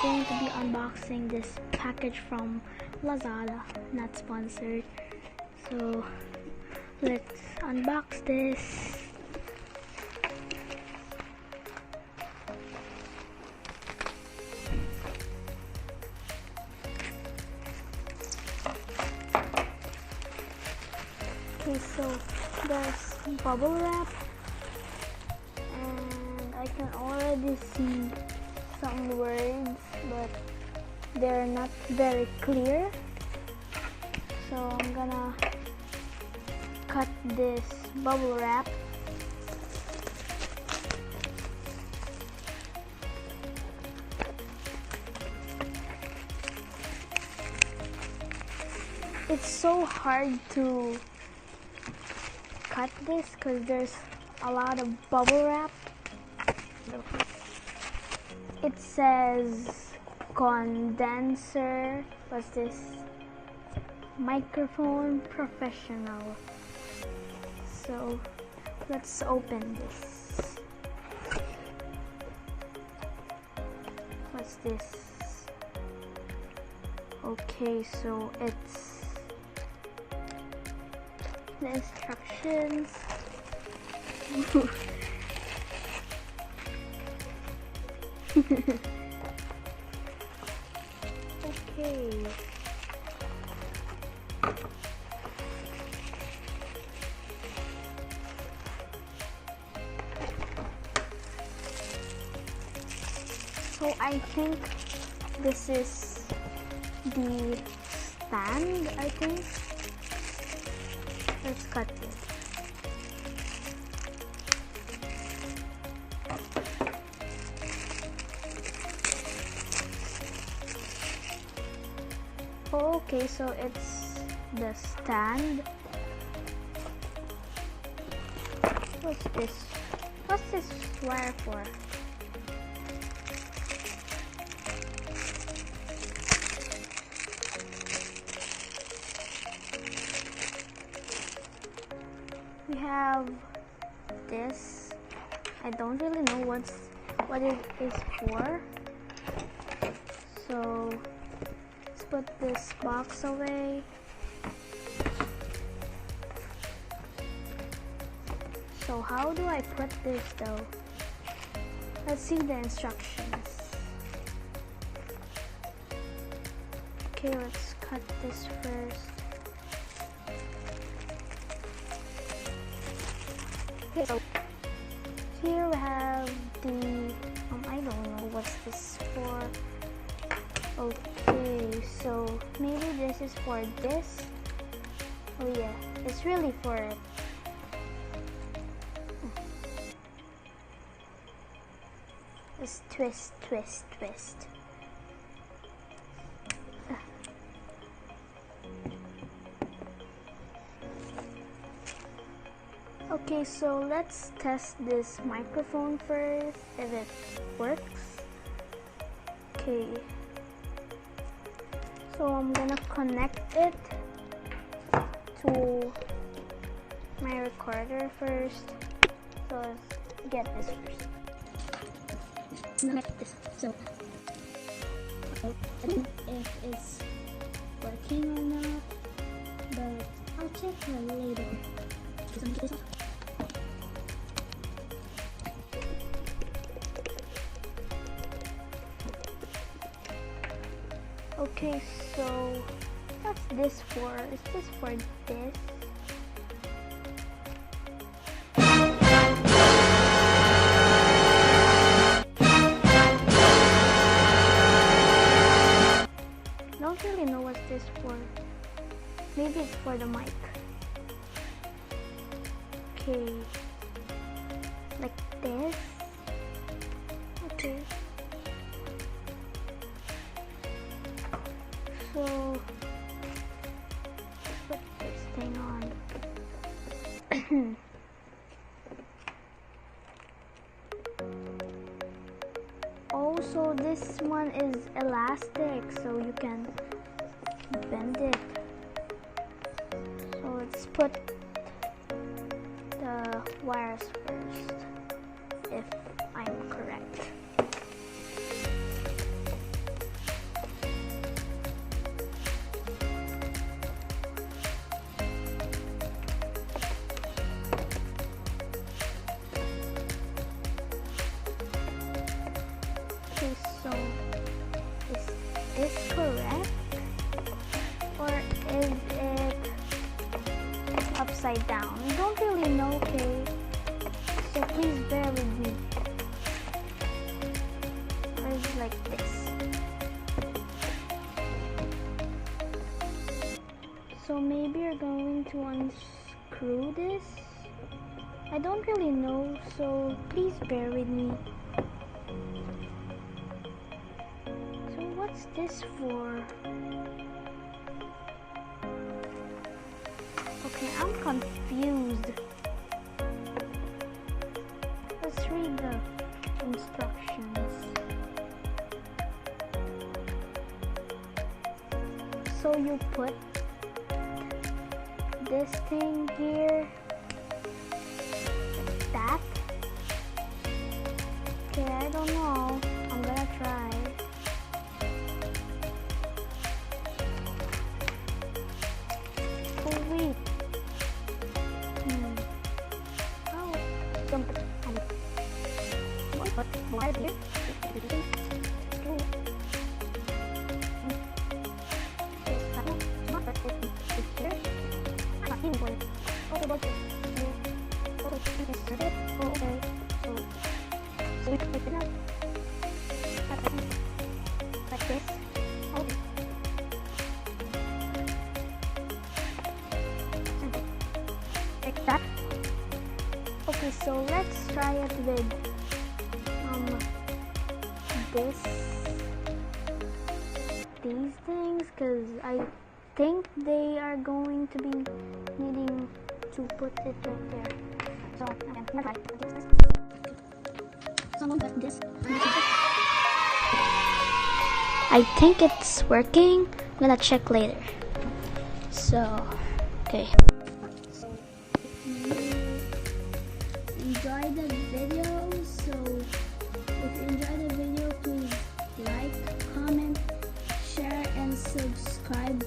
going to be unboxing this package from Lazada, not sponsored. So let's unbox this. Okay, so there's bubble wrap, and I can already see some words, but they're not very clear. So I'm gonna cut this bubble wrap. It's so hard to cut this because there's a lot of bubble wrap. It says condenser. What's this? Microphone Professional. So let's open this. What's this? Okay, so it's the instructions. Okay. So I think this is the stand, I think. Let's cut this. Okay, so it's the stand. What's this? What's this wire for? We have this. I don't really know what it is for. So let's put this box away. So how do I put this though? Let's see the instructions. Okay, let's cut this first. Okay, so here we have the, I don't know what's this for. Okay, so maybe this is for this. Oh yeah, it's really for it. Let's twist, twist, twist. Okay, so let's test this microphone first, if it works. Okay. So I'm gonna connect it to my recorder first. So let's get this first. Connect this. So I don't know if it's working or not, but I'll check later. Okay, so what's this for? Is this for this? Don't really know what this for. Maybe it's for the mic. Okay, like this. Okay. So put this thing on. Also, this one is elastic, so you can bend it. So let's put the wires first, if I'm correct. upside down. I don't really know, okay? So please bear with me. Or is it like this? So maybe you're going to unscrew this? I don't really know, so please bear with me. So what's this for? Okay, I'm confused. Let's read the instructions. So you put this thing here, like that. Okay, I don't know. I'm gonna try. Oh wait. Oh, something. What? Why is it? Like this. Like that. Okay, so let's try it with these things, because I think they are going to be needing to put it right there. So I'm gonna try this. Someone got this. I think it's working. I'm gonna check later. So, okay. So, if you enjoyed the video, if you enjoyed the video, please like, comment, share, and subscribe